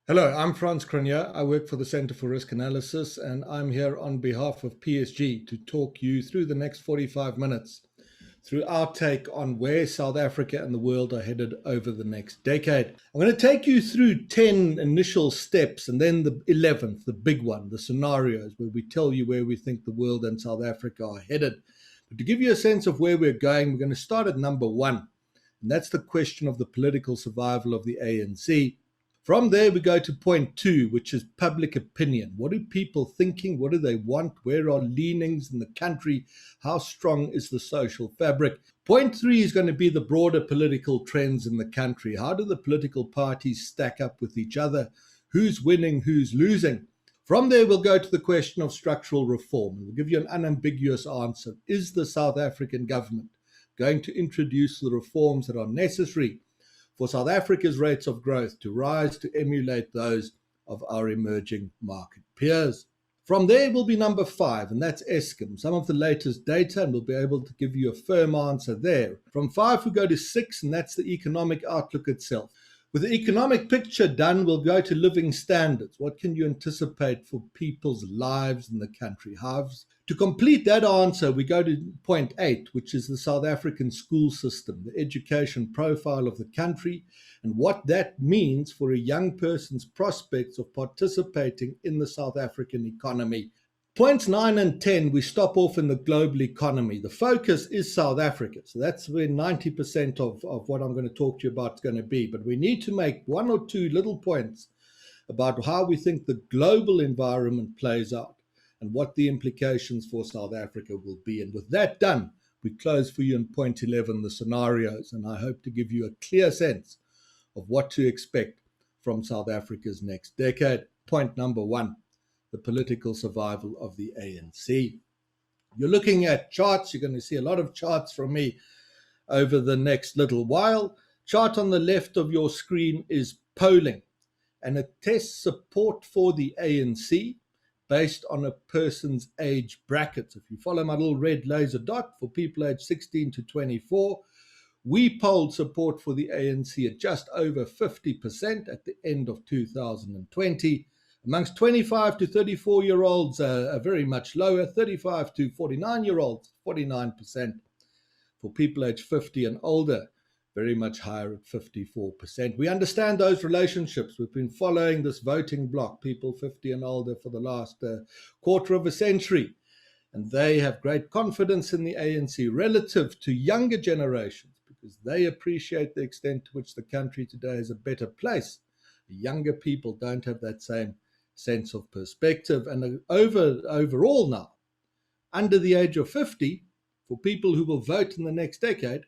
Hello, I'm Frans Cronje. I work for the Centre for Risk Analysis, and I'm here on behalf of PSG to talk you through the next 45 minutes through our take on where South Africa and the world are headed over the next decade. I'm going to take you through 10 initial steps and then the 11th, the big one, the scenarios, where we tell you where we think the world and South Africa are headed. But to give you a sense of where we're going, we're going to start at number one, and that's the question of the political survival of the ANC. From there, we go to point two, which is public opinion. What are people thinking? What do they want? Where are leanings in the country? How strong is the social fabric? Point three is going to be the broader political trends in the country. How do the political parties stack up with each other? Who's winning? Who's losing? From there, we'll go to the question of structural reform. We'll give you an unambiguous answer. Is the South African government going to introduce the reforms that are necessary for South Africa's rates of growth to rise to emulate those of our emerging market peers? From there will be number five, and that's Eskom, some of the latest data, and we'll be able to give you a firm answer there. From five, we go to six, and that's the economic outlook itself. With the economic picture done, we'll go to living standards. What can you anticipate for people's lives in the country? To complete that answer, we go to point eight, which is the South African school system, the education profile of the country, and what that means for a young person's prospects of participating in the South African economy. Points 9 and 10, we stop off in the global economy. The focus is South Africa. So that's where 90% of what I'm going to talk to you about is going to be. But we need to make one or two little points about how we think the global environment plays out and what the implications for South Africa will be. And with that done, we close for you in point 11, the scenarios. And I hope to give you a clear sense of what to expect from South Africa's next decade. Point number one, the political survival of the ANC. You're looking at charts. You're going to see a lot of charts from me over the next little while. Chart on the left of your screen is polling, and it tests support for the ANC based on a person's age bracket. If you follow my little red laser dot, for people aged 16 to 24, we polled support for the ANC at just over 50% at the end of 2020. Amongst 25 to 34-year-olds, are very much lower, 35 to 49-year-olds, 49%. For people aged 50 and older, very much higher at 54%. We understand those relationships. We've been following this voting bloc, people 50 and older, for the last quarter of a century. And they have great confidence in the ANC relative to younger generations because they appreciate the extent to which the country today is a better place. The younger people don't have that same sense of perspective. And overall now, under the age of 50, for people who will vote in the next decade,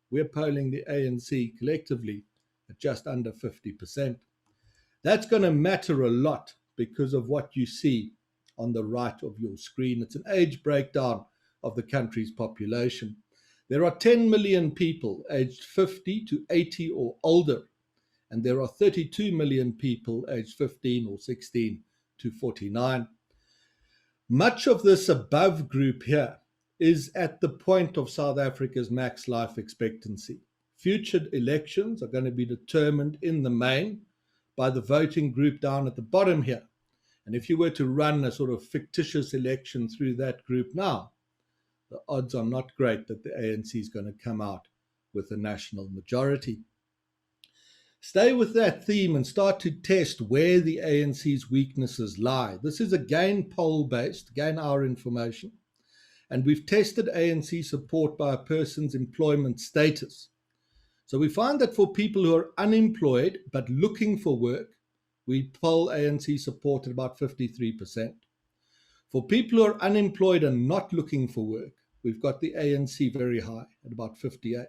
we're polling the ANC collectively at just under 50%. That's going to matter a lot because of what you see on the right of your screen. It's an age breakdown of the country's population. There are 10 million people aged 50 to 80 or older, and there are 32 million people aged 15 or 16 to 49. Much of this above group here is at the point of South Africa's max life expectancy. Future elections are going to be determined in the main by the voting group down at the bottom here. And if you were to run a sort of fictitious election through that group now, the odds are not great that the ANC is going to come out with a national majority. Stay with that theme and start to test where the ANC's weaknesses lie. This is again poll-based, again our information. And we've tested ANC support by a person's employment status. So we find that for people who are unemployed but looking for work, we poll ANC support at about 53%. For people who are unemployed and not looking for work, we've got the ANC very high at about 58%.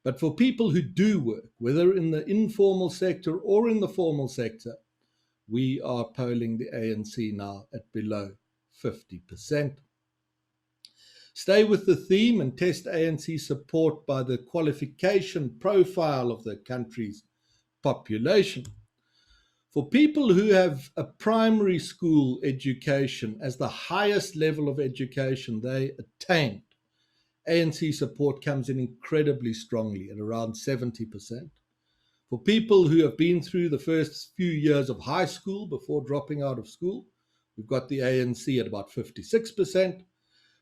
But for people who do work, whether in the informal sector or in the formal sector, we are polling the ANC now at below 50%. Stay with the theme and test ANC support by the qualification profile of the country's population. For people who have a primary school education as the highest level of education they attained, ANC support comes in incredibly strongly at around 70%. For people who have been through the first few years of high school before dropping out of school, we've got the ANC at about 56%.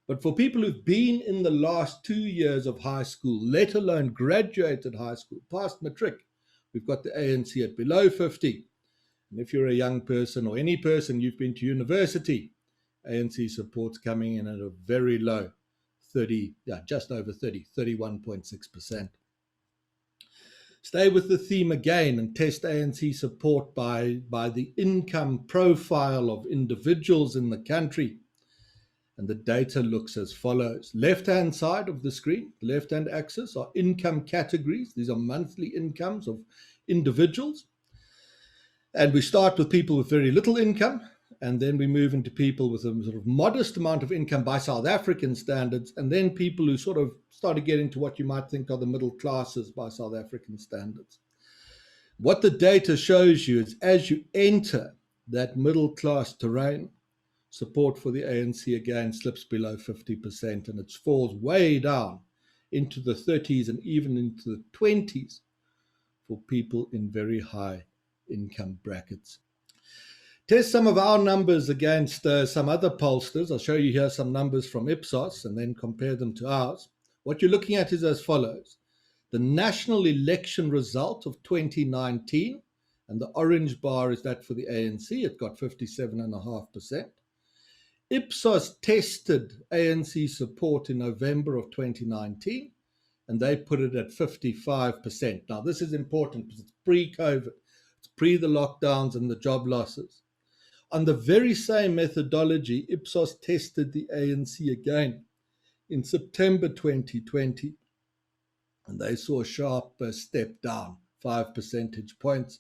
But for people who've been in the last 2 years of high school, let alone graduated high school, passed matric, we've got the ANC at below 50. And if you're a young person or any person, you've been to university, ANC support's coming in at a very low 30, just over 30, 31.6%. Stay with the theme again and test ANC support by the income profile of individuals in the country. And the data looks as follows. Left-hand side of the screen, the left-hand axis, are income categories. These are monthly incomes of individuals. And we start with people with very little income, and then we move into people with a sort of modest amount of income by South African standards, and then people who sort of start to get into what you might think are the middle classes by South African standards. What the data shows you is as you enter that middle class terrain, support for the ANC again slips below 50%, and it falls way down into the 30s and even into the 20s for people in very high income brackets. Test some of our numbers against some other pollsters. I'll show you here some numbers from Ipsos and then compare them to ours. What you're looking at is as follows. The national election result of 2019, and the orange bar is that for the ANC. It got 57.5%. Ipsos tested ANC support in November of 2019, and they put it at 55%. Now, this is important because it's pre-COVID. It's pre the lockdowns and the job losses. On the very same methodology, Ipsos tested the ANC again in September 2020, and they saw a sharp step down, 5 percentage points.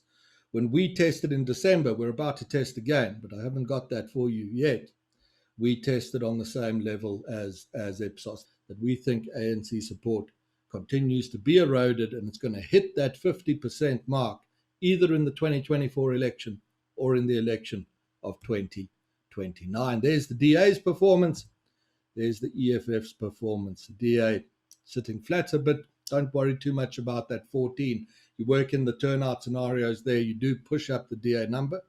When we tested in December, we're about to test again, but I haven't got that for you yet. We tested on the same level as Ipsos, that we think ANC support continues to be eroded, and it's going to hit that 50% mark either in the 2024 election or in the election of 2029. There's the DA's performance. There's the EFF's performance. The DA sitting flat a bit. Don't worry too much about that 14. You work in the turnout scenarios there. You do push up the DA number.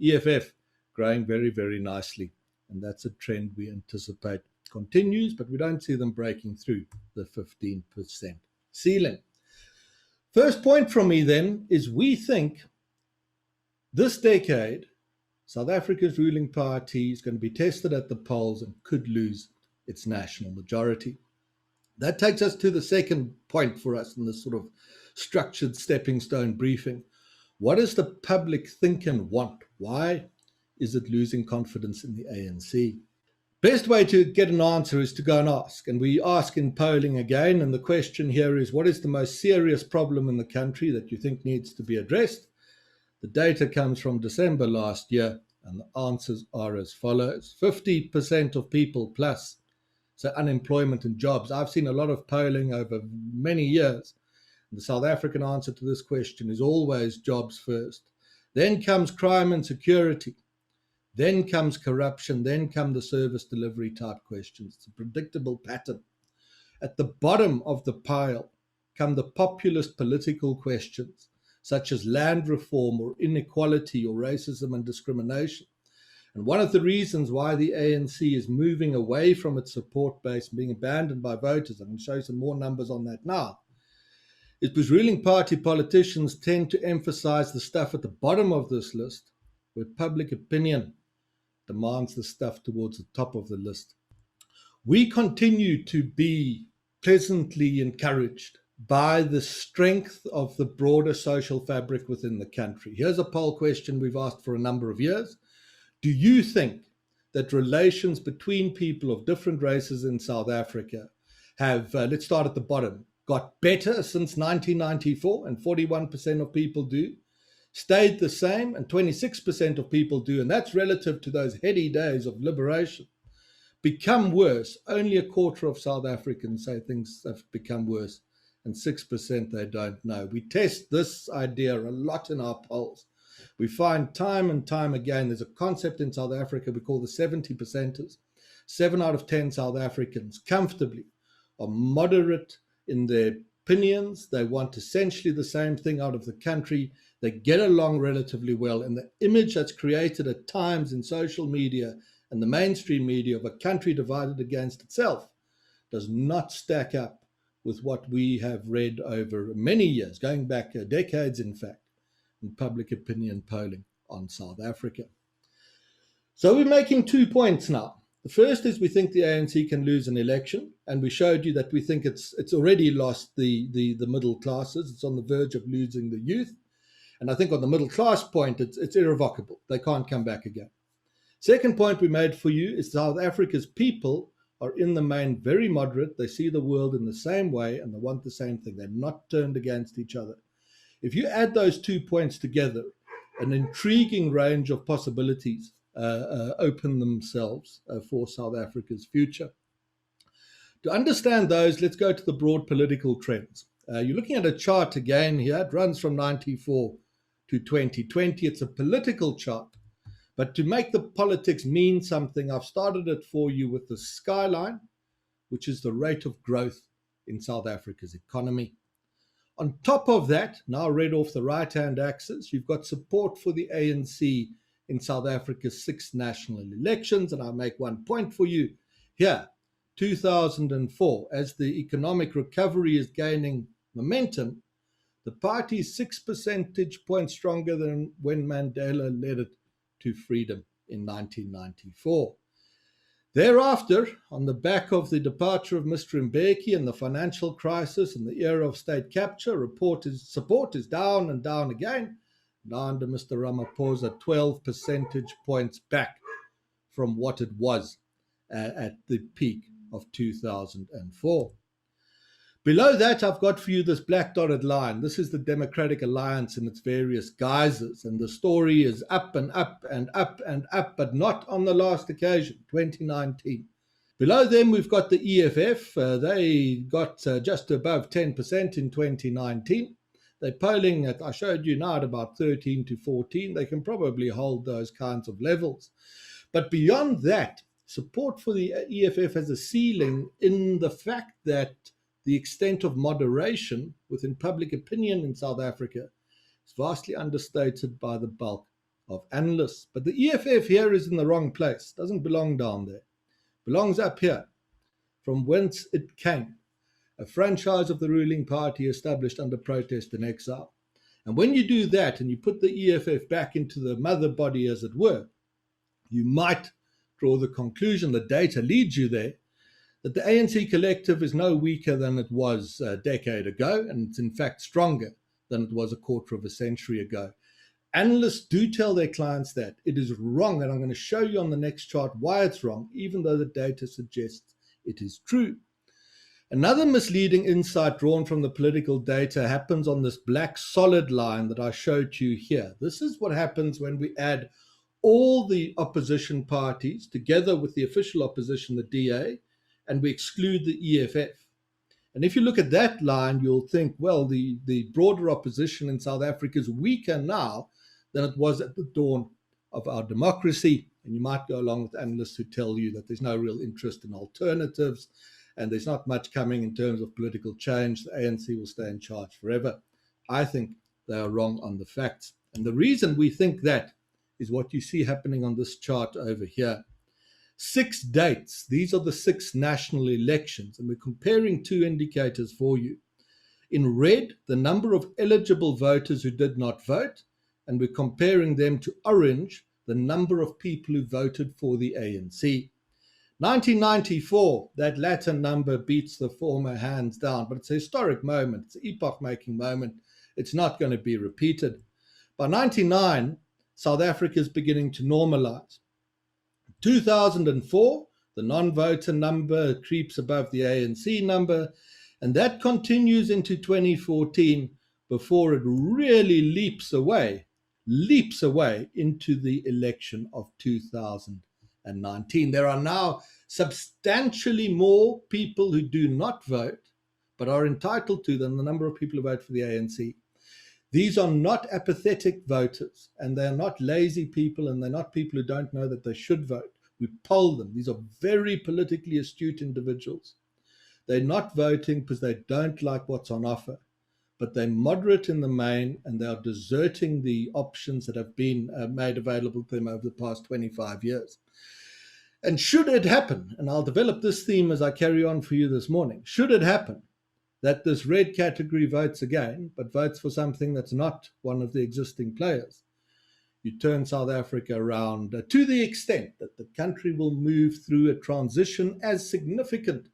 EFF growing very, very nicely. And that's a trend we anticipate continues, but we don't see them breaking through the 15% ceiling. First point from me then is we think this decade, South Africa's ruling party is going to be tested at the polls and could lose its national majority. That takes us to the second point for us in this sort of structured stepping stone briefing. What does the public think and want? Why is it losing confidence in the ANC? Best way to get an answer is to go and ask. And we ask in polling again. And the question here is, what is the most serious problem in the country that you think needs to be addressed? The data comes from December last year, and the answers are as follows. 50% of people plus, so unemployment and jobs. I've seen a lot of polling over many years. The South African answer to this question is always jobs first. Then comes crime and security. Then comes corruption. Then come the service delivery type questions. It's a predictable pattern. At the bottom of the pile come the populist political questions, such as land reform or inequality or racism and discrimination. And one of the reasons why the ANC is moving away from its support base and being abandoned by voters, I'm going to show you some more numbers on that now, is because ruling party politicians tend to emphasize the stuff at the bottom of this list, where public opinion demands the stuff towards the top of the list. We continue to be pleasantly encouraged by the strength of the broader social fabric within the country. Here's a poll question we've asked for a number of years. Do you think that relations between people of different races in South Africa have, let's start at the bottom, got better since 1994, and 41% of people do, stayed the same, and 26% of people do, and that's relative to those heady days of liberation, become worse? Only a quarter of South Africans say things have become worse, and 6% they don't know. We test this idea a lot in our polls. We find time and time again, there's a concept in South Africa we call the 70 percenters. 7 out of 10 South Africans comfortably are moderate in their opinions. They want essentially the same thing out of the country. They get along relatively well. And the image that's created at times in social media and the mainstream media of a country divided against itself does not stack up with what we have read over many years, going back decades, in fact, in public opinion polling on South Africa. So we're making 2 points now. The first is we think the ANC can lose an election, and we showed you that we think it's already lost the middle classes. It's on the verge of losing the youth. And I think on the middle class point, it's irrevocable. They can't come back again. Second point we made for you is South Africa's people are in the main very moderate. They see the world in the same way and they want the same thing. They're not turned against each other. If you add those 2 points together, an intriguing range of possibilities open themselves for South Africa's future. To understand those, let's go to the broad political trends. You're looking at a chart again here. It runs from 94 to 2020. It's a political chart. But to make the politics mean something, I've started it for you with the skyline, which is the rate of growth in South Africa's economy. On top of that, now read off the right-hand axis, you've got support for the ANC in South Africa's 6 national elections. And I'll make 1 point for you here. 2004, as the economic recovery is gaining momentum, the party is 6 percentage points stronger than when Mandela led it to freedom in 1994. Thereafter, on the back of the departure of Mr. Mbeki and the financial crisis and the era of state capture, support is down and down again. Now under Mr. Ramaphosa, 12 percentage points back from what it was at the peak of 2004. Below that, I've got for you this black dotted line. This is the Democratic Alliance in its various guises, and the story is up and up and up and up, but not on the last occasion, 2019. Below them, we've got the EFF. They got just above 10% in 2019. They're polling at, I showed you now, at about 13 to 14. They can probably hold those kinds of levels. But beyond that, support for the EFF has a ceiling in the fact that the extent of moderation within public opinion in South Africa is vastly understated by the bulk of analysts. But the EFF here is in the wrong place. Doesn't belong down there. Belongs up here, from whence it came. A franchise of the ruling party established under protest and exile. And when you do that and you put the EFF back into the mother body, as it were, you might draw the conclusion, the data leads you there, that the ANC collective is no weaker than it was a decade ago, and it's in fact stronger than it was a quarter of a century ago. Analysts do tell their clients that it is wrong, and I'm going to show you on the next chart why it's wrong, even though the data suggests it is true. Another misleading insight drawn from the political data happens on this black solid line that I showed you here. This is what happens when we add all the opposition parties together with the official opposition, the DA, and we exclude the EFF. And if you look at that line, you'll think, well, the broader opposition in South Africa is weaker now than it was at the dawn of our democracy. And you might go along with analysts who tell you that there's no real interest in alternatives and there's not much coming in terms of political change. The ANC will stay in charge forever. I think they are wrong on the facts. And the reason we think that is what you see happening on this chart over here. 6 dates. These are the 6 national elections, and we're comparing 2 indicators for you. In red, the number of eligible voters who did not vote, and we're comparing them to orange, the number of people who voted for the ANC. 1994, that latter number beats the former hands down, but it's a historic moment. It's an epoch-making moment. It's not going to be repeated. By 1999, South Africa is beginning to normalize. 2004, the non-voter number creeps above the ANC number, and that continues into 2014 before it really leaps away into the election of 2019. There are now substantially more people who do not vote, but are entitled to than the number of people who vote for the ANC. These are not apathetic voters, and they're not lazy people, and they're not people who don't know that they should vote. We poll them. These are very politically astute individuals. They're not voting because they don't like what's on offer, but they're moderate in the main, and they are deserting the options that have been made available to them over the past 25 years. And should it happen, and I'll develop this theme as I carry on for you this morning, should it happen that this red category votes again, but votes for something that's not one of the existing players, you turn South Africa around to the extent that the country will move through a transition as significant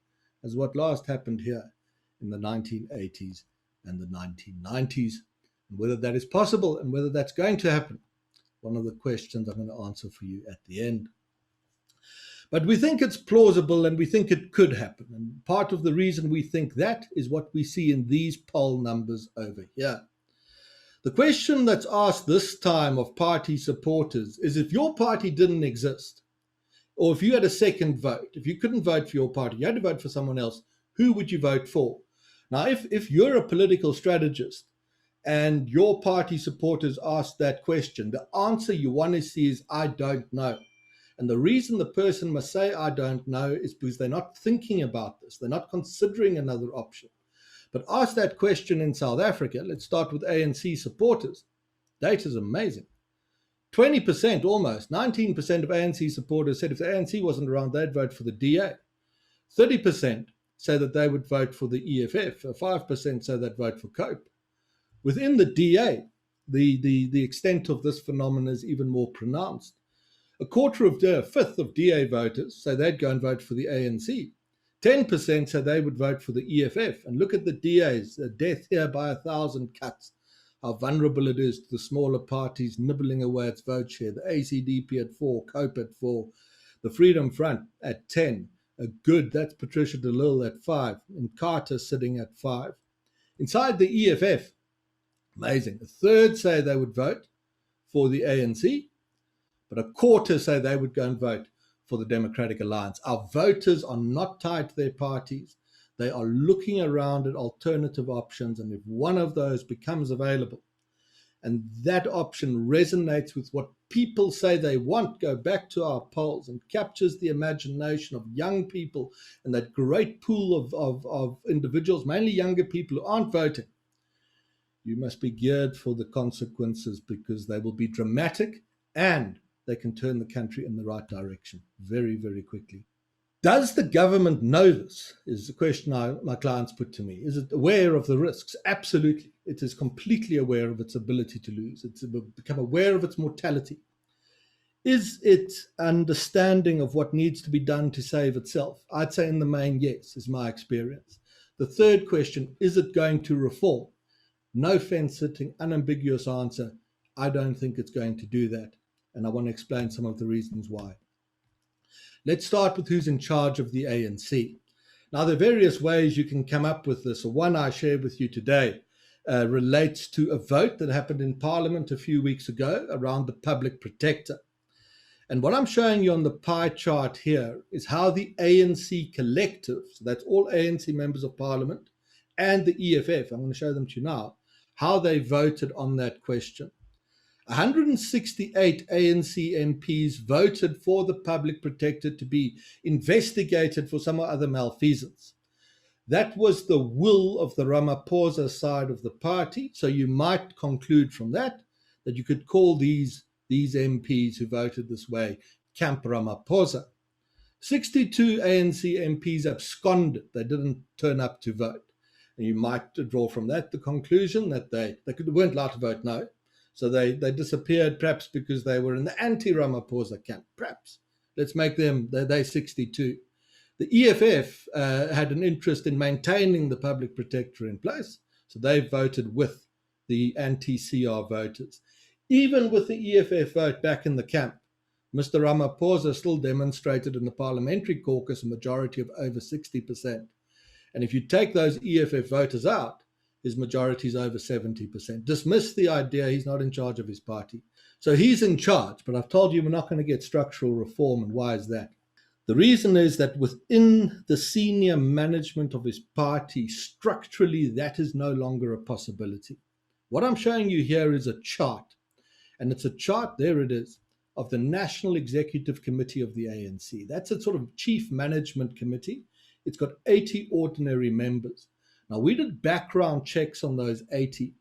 as what last happened here in the 1980s and the 1990s. And whether that is possible and whether that's going to happen, one of the questions I'm going to answer for you at the end. But we think it's plausible and we think it could happen. And part of the reason we think that is what we see in these poll numbers over here. The question that's asked this time of party supporters is, if your party didn't exist, or if you had a second vote, if you couldn't vote for your party, you had to vote for someone else, who would you vote for? Now, if you're a political strategist and your party supporters ask that question, the answer you want to see is, I don't know. And the reason the person must say, I don't know, is because they're not thinking about this. They're not considering another option. But ask that question in South Africa. Let's start with ANC supporters. Data is amazing. 20%, almost 19% of ANC supporters said if the ANC wasn't around, they'd vote for the DA. 30% say that they would vote for the EFF. 5% say they'd vote for COPE. Within the DA, the extent of this phenomenon is even more pronounced. A fifth of DA voters say they'd go and vote for the ANC. 10% say they would vote for the EFF. And look at the DAs, a death here by 1,000 cuts, how vulnerable it is to the smaller parties nibbling away its vote share. The ACDP at 4, COPE at 4, the Freedom Front at 10. That's Patricia de Lille at 5, and Carter sitting at 5. Inside the EFF, amazing, a third say they would vote for the ANC, but a quarter say they would go and vote for the Democratic Alliance. Our voters are not tied to their parties. They are looking around at alternative options, and if one of those becomes available and that option resonates with what people say they want, go back to our polls, and captures the imagination of young people and that great pool of individuals, mainly younger people who aren't voting, you must be geared for the consequences, because they will be dramatic and they can turn the country in the right direction very, very quickly. Does the government know this, is the question my clients put to me. Is it aware of the risks? Absolutely. It is completely aware of its ability to lose. It's become aware of its mortality. Is it understanding of what needs to be done to save itself? I'd say in the main, yes, is my experience. The third question, is it going to reform? No fence-sitting, unambiguous answer. I don't think it's going to do that. And I want to explain some of the reasons why. Let's start with who's in charge of the ANC. Now, there are various ways you can come up with this. One I share with you today relates to a vote that happened in Parliament a few weeks ago around the public protector. And what I'm showing you on the pie chart here is how the ANC collective, so that's all ANC members of Parliament, and the EFF, I'm going to show them to you now, how they voted on that question. 168 ANC MPs voted for the public protector to be investigated for some other malfeasance. That was the will of the Ramaphosa side of the party. So you might conclude from that you could call these MPs who voted this way Camp Ramaphosa. 62 ANC MPs absconded. They didn't turn up to vote. And you might draw from that the conclusion that they weren't allowed to vote no. So they disappeared, perhaps because they were in the anti-Ramaphosa camp, perhaps. Let's make them, they're 62. The EFF had an interest in maintaining the public protector in place, so they voted with the anti-CR voters. Even with the EFF vote back in the camp, Mr. Ramaphosa still demonstrated in the parliamentary caucus a majority of over 60%. And if you take those EFF voters out, his majority is over 70%. Dismiss the idea he's not in charge of his party. So he's in charge, but I've told you we're not going to get structural reform, and why is that? The reason is that within the senior management of his party, structurally, that is no longer a possibility. What I'm showing you here is a chart, and it's a chart, there it is, of the National Executive Committee of the ANC. That's a sort of chief management committee It's got 80 ordinary members. Now, we did background checks on those 80,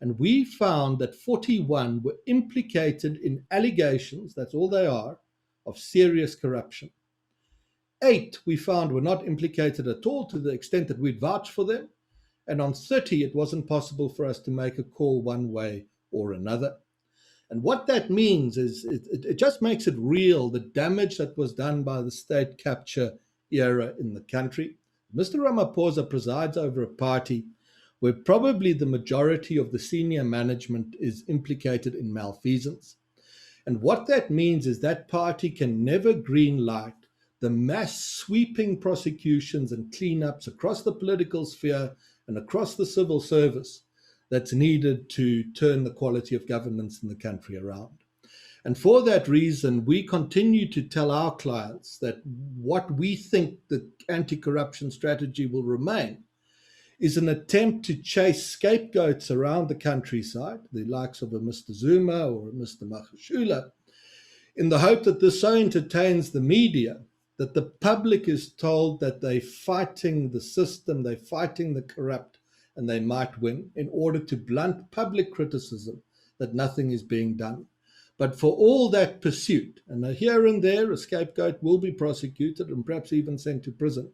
and we found that 41 were implicated in allegations, that's all they are, of serious corruption. 8 we found were not implicated at all to the extent that we'd vouch for them. And on 30, it wasn't possible for us to make a call one way or another. And what that means is it just makes it real, the damage that was done by the state capture era in the country. Mr. Ramaphosa presides over a party where probably the majority of the senior management is implicated in malfeasance. And what that means is that party can never green light the mass sweeping prosecutions and cleanups across the political sphere and across the civil service that's needed to turn the quality of governance in the country around. And for that reason, we continue to tell our clients that what we think the anti-corruption strategy will remain is an attempt to chase scapegoats around the countryside, the likes of a Mr. Zuma or a Mr. Magashule, in the hope that this so entertains the media that the public is told that they're fighting the system, they're fighting the corrupt, and they might win, in order to blunt public criticism that nothing is being done. But for all that pursuit, and here and there a scapegoat will be prosecuted and perhaps even sent to prison,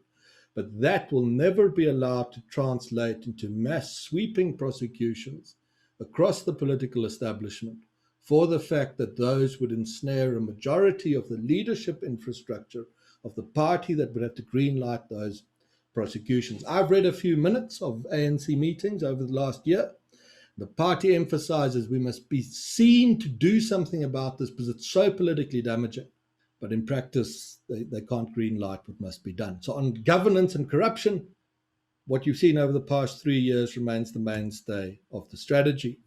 but that will never be allowed to translate into mass sweeping prosecutions across the political establishment for the fact that those would ensnare a majority of the leadership infrastructure of the party that would have to greenlight those prosecutions. I've read a few minutes of ANC meetings over the last year. The party emphasizes we must be seen to do something about this because it's so politically damaging. But in practice, they can't greenlight what must be done. So on governance and corruption, what you've seen over the past 3 years remains the mainstay of the strategy.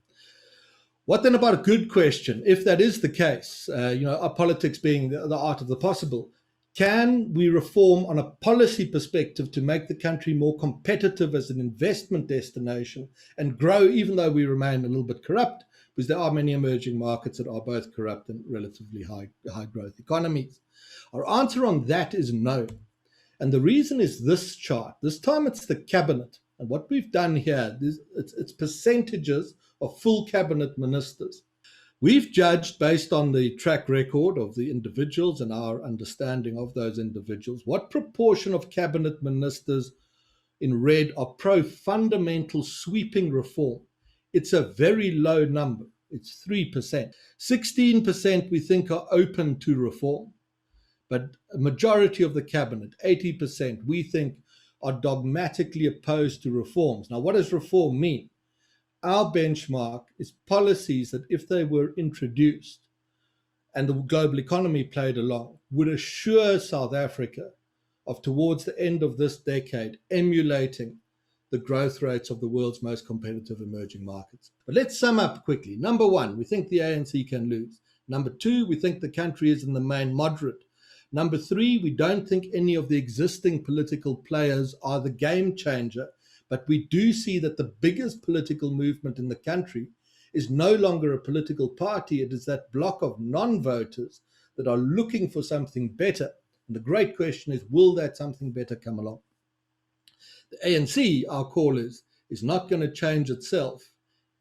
What then about a good question? If that is the case, our politics being the art of the possible, can we reform on a policy perspective to make the country more competitive as an investment destination and grow, even though we remain a little bit corrupt, because there are many emerging markets that are both corrupt and relatively high growth economies? Our answer on that is no. And the reason is this chart. This time it's the cabinet. And what we've done here is it's percentages of full cabinet ministers. We've judged, based on the track record of the individuals and our understanding of those individuals, what proportion of cabinet ministers in red are pro-fundamental sweeping reform. It's a very low number. It's 3%. 16% we think are open to reform. But a majority of the cabinet, 80%, we think are dogmatically opposed to reforms. Now, what does reform mean? Our benchmark is policies that, if they were introduced and the global economy played along, would assure South Africa of, towards the end of this decade, emulating the growth rates of the world's most competitive emerging markets. But let's sum up quickly. Number one, we think the ANC can lose. Number two, we think the country is in the main moderate. Number three, we don't think any of the existing political players are the game changer. But we do see that the biggest political movement in the country is no longer a political party. It is that block of non-voters that are looking for something better. And the great question is, will that something better come along? The ANC, our call is not going to change itself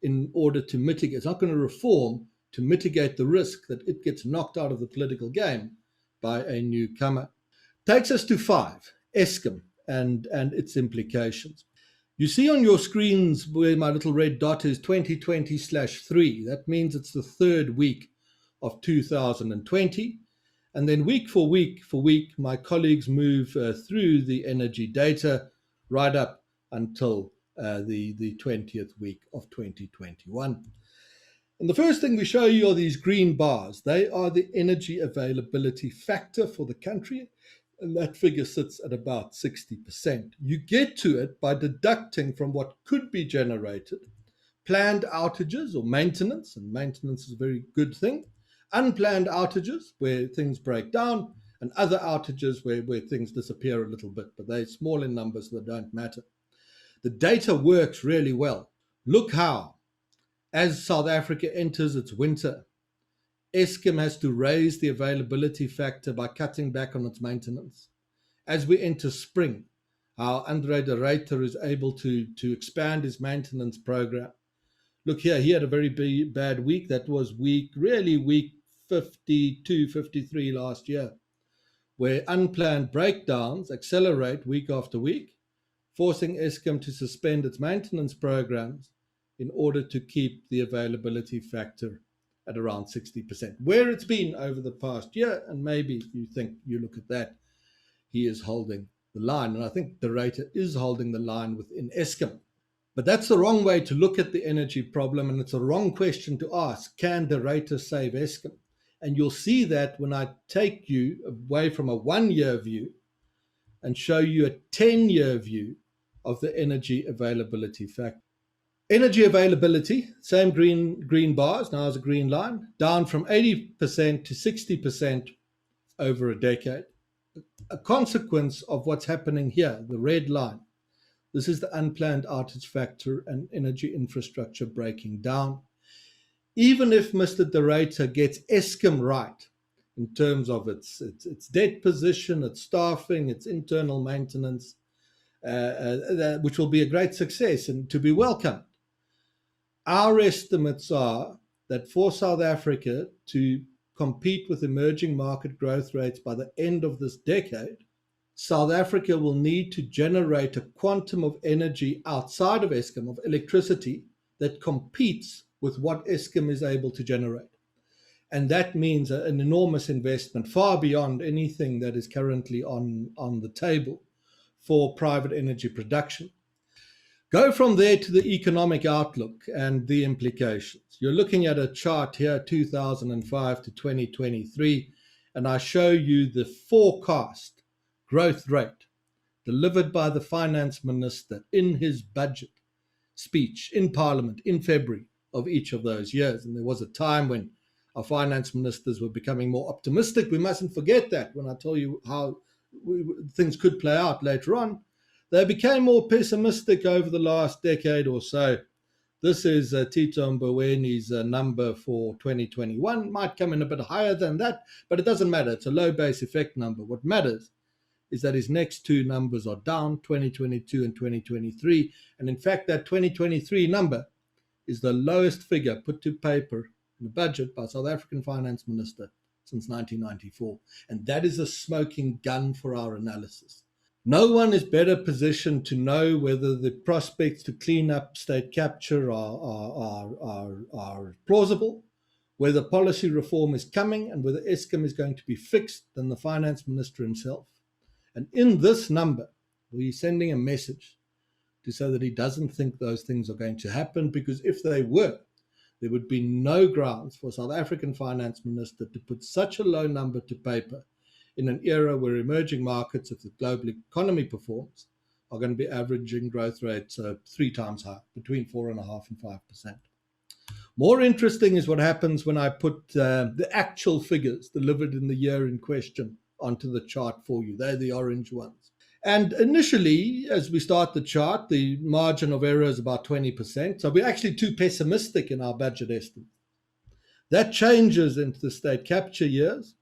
in order to mitigate. It's not going to reform to mitigate the risk that it gets knocked out of the political game by a newcomer. Takes us to 5, Eskom and its implications. You see on your screens where my little red dot is 2020/3. That means it's the third week of 2020. And then week for week, my colleagues move through the energy data right up until the 20th week of 2021. And the first thing we show you are these green bars. They are the energy availability factor for the country. And that figure sits at about 60%. You get to it by deducting from what could be generated planned outages or maintenance, and maintenance is a very good thing, unplanned outages where things break down, and other outages where things disappear a little bit, but they're small in numbers, so they don't matter. The data works really well. Look how, as South Africa enters its winter, Eskom has to raise the availability factor by cutting back on its maintenance. As we enter spring, how Andre de Ruyter is able to expand his maintenance program. Look here, he had a very bad week. That was week 52, 53 last year, where unplanned breakdowns accelerate week after week, forcing Eskom to suspend its maintenance programs in order to keep the availability factor at around 60%, where it's been over the past year. And maybe you think, you look at that, he is holding the line. And I think the rate is holding the line within Eskom. But that's the wrong way to look at the energy problem, and it's a wrong question to ask. Can the rate save Eskom? And you'll see that when I take you away from a 1-year view and show you a 10-year view of the energy availability factor. Energy availability, same green bars, now is a green line, down from 80% to 60% over a decade. A consequence of what's happening here, the red line. This is the unplanned outage factor and energy infrastructure breaking down. Even if Mr. de Ruyter gets Eskom right in terms of its debt position, its staffing, its internal maintenance, which will be a great success and to be welcomed, our estimates are that for South Africa to compete with emerging market growth rates by the end of this decade, South Africa will need to generate a quantum of energy outside of Eskom, of electricity, that competes with what Eskom is able to generate. And that means an enormous investment, far beyond anything that is currently on the table for private energy production. Go from there to the economic outlook and the implications. You're looking at a chart here, 2005 to 2023, and I show you the forecast growth rate delivered by the finance minister in his budget speech in Parliament in February of each of those years. And there was a time when our finance ministers were becoming more optimistic. We mustn't forget that when I tell you how things could play out later on. They became more pessimistic over the last decade or so. This is Tito Mbowene's number for 2021. Might come in a bit higher than that, but it doesn't matter. It's a low base effect number. What matters is that his next two numbers are down, 2022 and 2023. And in fact, that 2023 number is the lowest figure put to paper in the budget by South African Finance Minister since 1994. And that is a smoking gun for our analysis. No one is better positioned to know whether the prospects to clean up state capture are plausible, whether policy reform is coming, and whether Eskom is going to be fixed than the finance minister himself. And in this number, we're sending a message to say that he doesn't think those things are going to happen, because if they were, there would be no grounds for South African finance minister to put such a low number to paper in an era where emerging markets, if the global economy performs, are going to be averaging growth rates 3 times higher, between 4.5% and 5%. More interesting is what happens when I put the actual figures delivered in the year in question onto the chart for you. They're the orange ones. And initially, as we start the chart, the margin of error is about 20%. So we're actually too pessimistic in our budget estimate. That changes into the state capture years,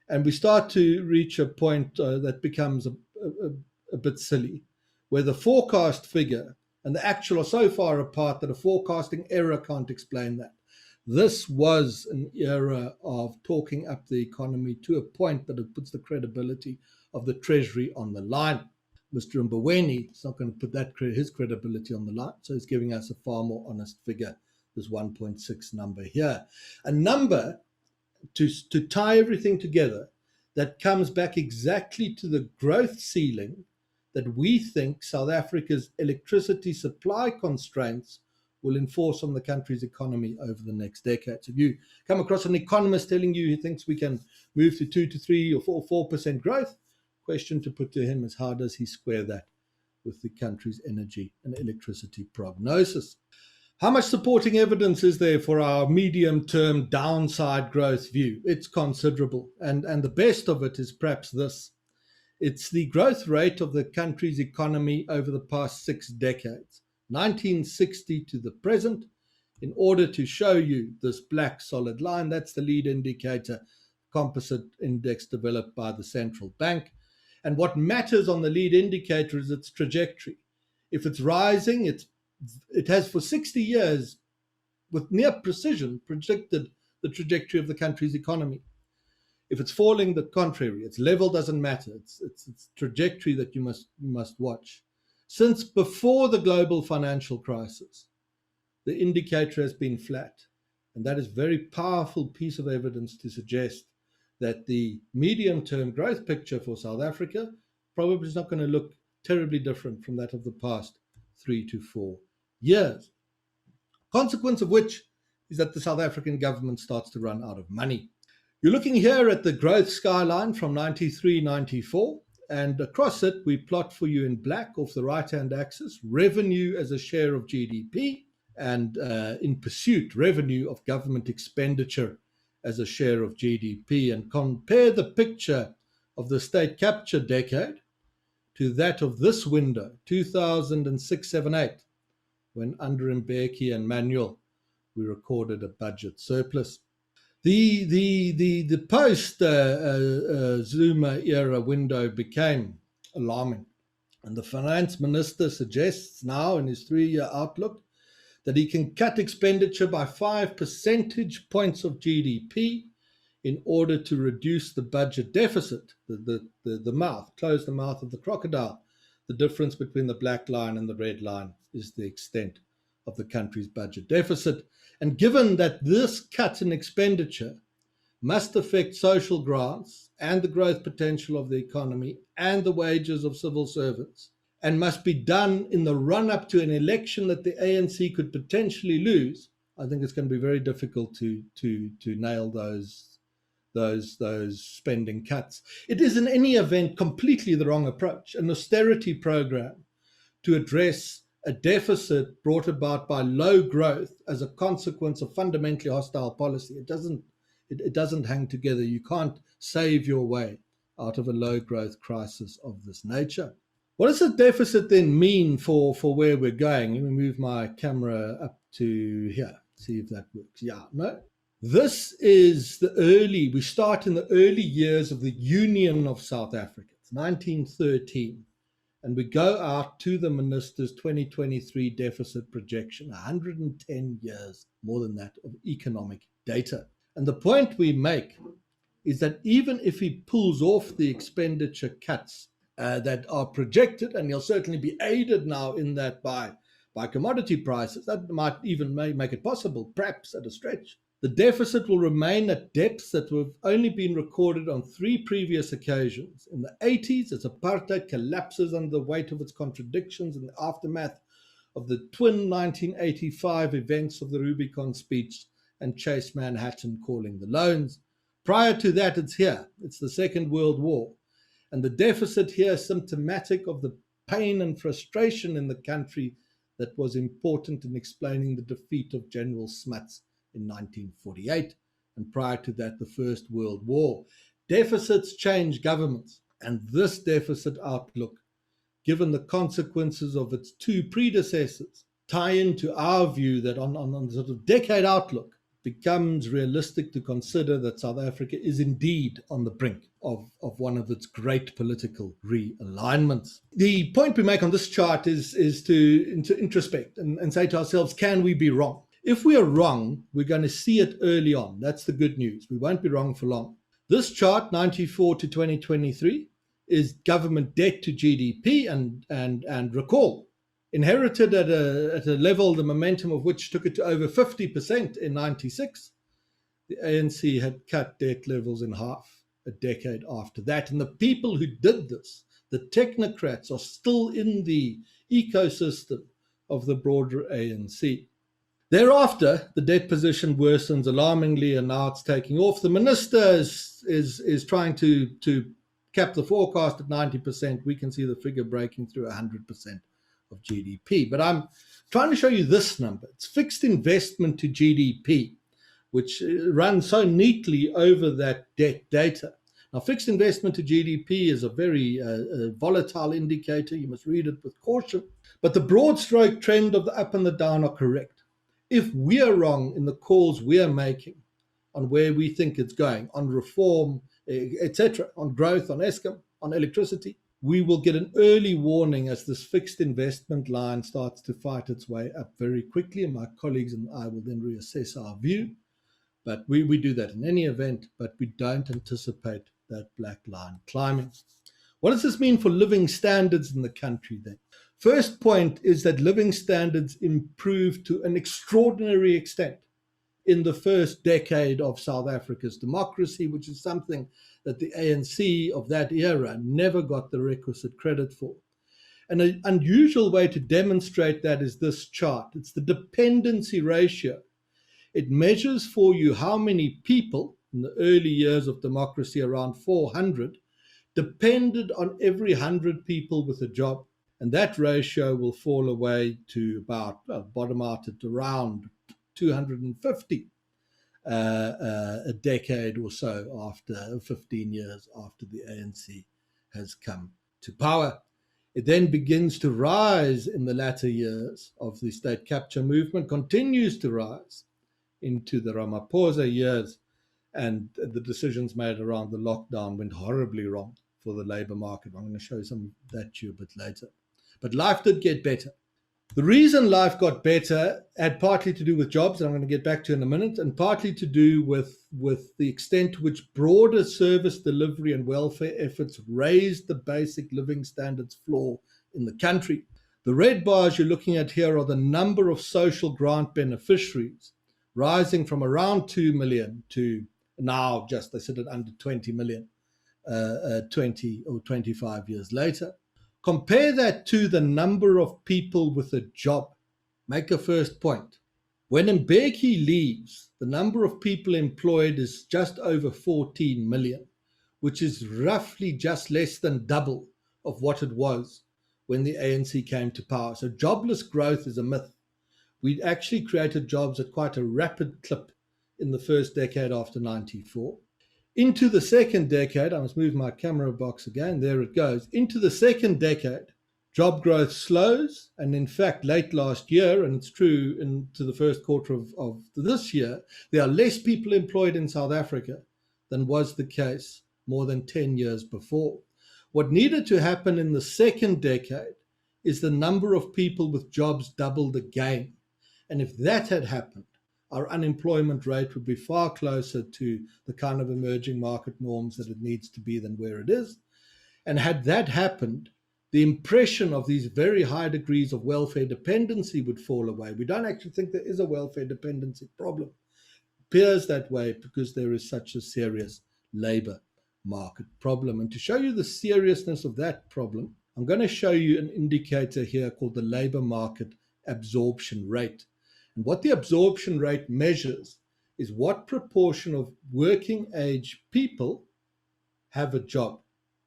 and we start to reach a point that becomes a bit silly, where the forecast figure and the actual are so far apart that a forecasting error can't explain that. This was an era of talking up the economy to a point that it puts the credibility of the Treasury on the line. Mr. Mbowene is not going to put his credibility on the line, so he's giving us a far more honest figure, this 1.6 number here. A number to tie everything together that comes back exactly to the growth ceiling that we think South Africa's electricity supply constraints will enforce on the country's economy over the next decade. So if you come across an economist telling you he thinks we can move to 2 to 3 or 4% growth, question to put to him is, how does he square that with the country's energy and electricity prognosis? How much supporting evidence is there for our medium-term downside growth view? It's considerable. And the best of it is perhaps this. It's the growth rate of the country's economy over the past 6 decades, 1960 to the present. In order to show you this black solid line, that's the lead indicator, Composite index developed by the central bank. And what matters on the lead indicator is its trajectory. If it's rising, it has for 60 years, with near precision, predicted the trajectory of the country's economy. If it's falling, the contrary. Its level doesn't matter. It's trajectory that you must watch. Since before the global financial crisis, the indicator has been flat. And that is a very powerful piece of evidence to suggest that the medium-term growth picture for South Africa probably is not going to look terribly different from that of the past 3 to 4 years. Consequence of which is that the South African government starts to run out of money. You're looking here at the growth skyline from 93-94, and across it we plot for you in black off the right-hand axis revenue as a share of GDP, and in pursuit revenue of government expenditure as a share of GDP, and compare the picture of the state capture decade to that of this window, 2006-7-8, when under Mbeki and Manuel we recorded a budget surplus. The post Zuma era window became alarming, and the finance minister suggests now in his 3-year outlook that he can cut expenditure by 5 percentage points of GDP in order to reduce the budget deficit, close the mouth of the crocodile. The difference between the black line and the red line is the extent of the country's budget deficit. And given that this cut in expenditure must affect social grants and the growth potential of the economy and the wages of civil servants, and must be done in the run-up to an election that the ANC could potentially lose, I think it's going to be very difficult to nail those spending cuts. It is in any event completely the wrong approach. An austerity program to address a deficit brought about by low growth as a consequence of fundamentally hostile policy, it doesn't hang together. You can't save your way out of a low growth crisis of this nature. What does a deficit then mean for where we're going? Let me move my camera up to here, see if that works. Yeah, no. This is we start in the early years of the Union of South Africa. It's 1913. And we go out to the minister's 2023 deficit projection, 110 years, more than that, of economic data. And the point we make is that even if he pulls off the expenditure cuts that are projected, and he'll certainly be aided now in that by commodity prices, that might even make it possible, perhaps at a stretch, the deficit will remain at depths that have only been recorded on 3 previous occasions. In the 80s, as apartheid collapses under the weight of its contradictions in the aftermath of the twin 1985 events of the Rubicon speech and Chase Manhattan calling the loans. Prior to that, it's here. It's the Second World War. And the deficit here is symptomatic of the pain and frustration in the country that was important in explaining the defeat of General Smuts in 1948, and prior to that, the First World War. Deficits change governments, and this deficit outlook, given the consequences of its 2 predecessors, tie into our view that on the sort of decade outlook, becomes realistic to consider that South Africa is indeed on the brink of one of its great political realignments. The point we make on this chart is to introspect and say to ourselves, can we be wrong? If we are wrong, we're going to see it early on. That's the good news. We won't be wrong for long. This chart, 94 to 2023, is government debt to GDP, and recall, inherited at a level, the momentum of which took it to over 50% in 96. The ANC had cut debt levels in half a decade after that. And the people who did this, the technocrats, are still in the ecosystem of the broader ANC. Thereafter, the debt position worsens alarmingly, and now it's taking off. The minister is trying to cap the forecast at 90%. We can see the figure breaking through 100% of GDP. But I'm trying to show you this number. It's fixed investment to GDP, which runs so neatly over that debt data. Now, fixed investment to GDP is a very volatile indicator. You must read it with caution. But the broad stroke trend of the up and the down are correct. If we are wrong in the calls we are making on where we think it's going, on reform, etc., on growth, on Eskom, on electricity, we will get an early warning as this fixed investment line starts to fight its way up very quickly, and my colleagues and I will then reassess our view. But we do that in any event, but we don't anticipate that black line climbing. What does this mean for living standards in the country then? First point is that living standards improved to an extraordinary extent in the first decade of South Africa's democracy, which is something that the ANC of that era never got the requisite credit for. And an unusual way to demonstrate that is this chart. It's the dependency ratio. It measures for you how many people in the early years of democracy, around 400, depended on every 100 people with a job. And that ratio will fall away to about, bottom out at around 250 a decade or so after, 15 years after the ANC has come to power. It then begins to rise in the latter years of the state capture movement, continues to rise into the Ramaphosa years, and the decisions made around the lockdown went horribly wrong for the labour market. I'm going to show some of that to you a bit later. But life did get better. The reason life got better had partly to do with jobs, and I'm going to get back to in a minute, and partly to do with the extent to which broader service delivery and welfare efforts raised the basic living standards floor in the country. The red bars you're looking at here are the number of social grant beneficiaries, rising from around 2 million to now just, they sit at under 20 million 20 or 25 years later. Compare that to the number of people with a job. Make a first point. When Mbeki leaves, the number of people employed is just over 14 million, which is roughly just less than double of what it was when the ANC came to power. So jobless growth is a myth. We actually created jobs at quite a rapid clip in the first decade after 94. Into the second decade, I must move my camera box again, there it goes. Into the second decade, job growth slows, and in fact, late last year, and it's true into the first quarter of this year, there are less people employed in South Africa than was the case more than 10 years before. What needed to happen in the second decade is the number of people with jobs doubled again. And if that had happened, our unemployment rate would be far closer to the kind of emerging market norms that it needs to be than where it is. And had that happened, the impression of these very high degrees of welfare dependency would fall away. We don't actually think there is a welfare dependency problem. It appears that way because there is such a serious labour market problem. And to show you the seriousness of that problem, I'm going to show you an indicator here called the labour market absorption rate. And what the absorption rate measures is what proportion of working age people have a job.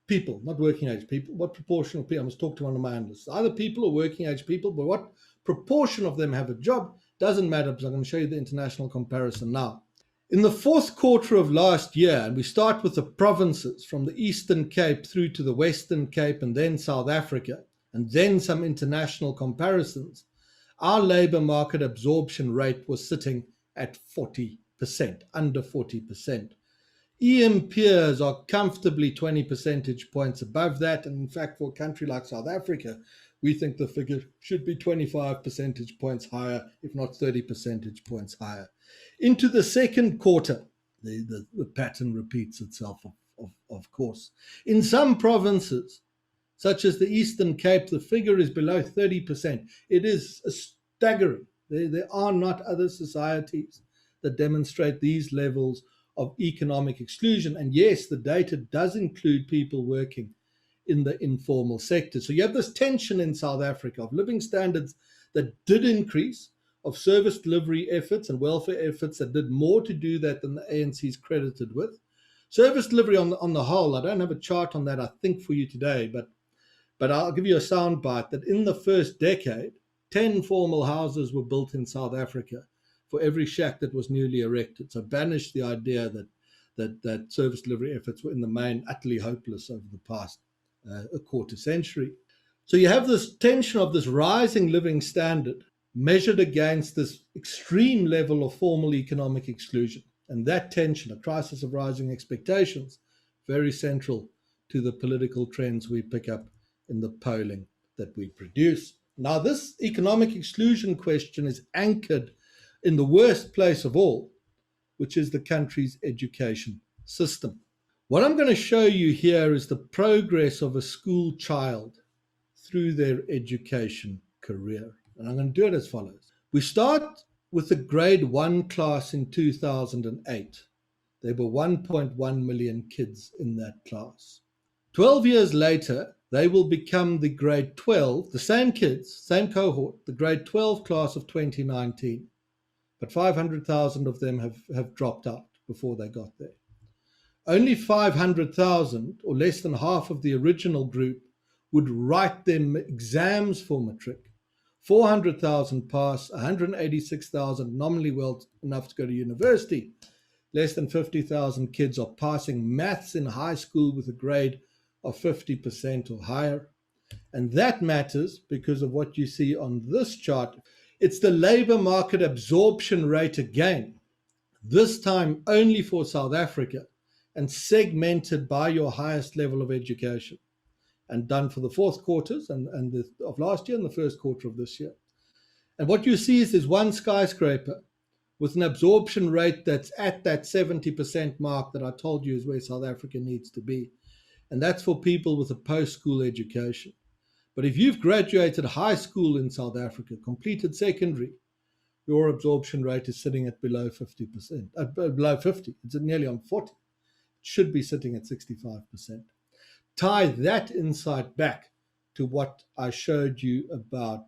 People, not working age people. What proportion of people? I must talk to one of my analysts. Either people or working age people, but what proportion of them have a job doesn't matter, because I'm going to show you the international comparison now. In the fourth quarter of last year, and we start with the provinces from the Eastern Cape through to the Western Cape and then South Africa, and then some international comparisons, our labour market absorption rate was sitting at 40%, under 40%. EM peers are comfortably 20 percentage points above that. And in fact, for a country like South Africa, we think the figure should be 25 percentage points higher, if not 30 percentage points higher. Into the second quarter, the pattern repeats itself, of course. In some provinces, such as the Eastern Cape, the figure is below 30%. It is staggering. There are not other societies that demonstrate these levels of economic exclusion. And yes, the data does include people working in the informal sector. So you have this tension in South Africa of living standards that did increase, of service delivery efforts and welfare efforts that did more to do that than the ANC is credited with. Service delivery on the whole, I don't have a chart on that, I think, for you today, but I'll give you a sound bite that in the first decade, 10 formal houses were built in South Africa for every shack that was newly erected. So banish the idea that service delivery efforts were in the main utterly hopeless over the past a quarter century. So you have this tension of this rising living standard measured against this extreme level of formal economic exclusion. And that tension, a crisis of rising expectations, very central to the political trends we pick up in the polling that we produce. Now, this economic exclusion question is anchored in the worst place of all, which is the country's education system. What I'm going to show you here is the progress of a school child through their education career. And I'm going to do it as follows. We start with the grade 1 class in 2008. There were 1.1 million kids in that class. 12 years later, they will become the grade 12, the same kids, same cohort, the grade 12 class of 2019. But 500,000 of them have dropped out before they got there. Only 500,000, or less than half of the original group, would write their exams for matric. 400,000 pass, 186,000 nominally well enough to go to university. Less than 50,000 kids are passing maths in high school with a grade of 50% or higher. And that matters because of what you see on this chart. It's the labor market absorption rate again, this time only for South Africa, and segmented by your highest level of education, and done for the fourth quarters of last year and the first quarter of this year. And what you see is there's one skyscraper with an absorption rate that's at that 70% mark that I told you is where South Africa needs to be. And that's for people with a post-school education. But if you've graduated high school in South Africa, completed secondary, your absorption rate is sitting at below 50%, below 50. It's nearly on 40. It should be sitting at 65%. Tie that insight back to what I showed you about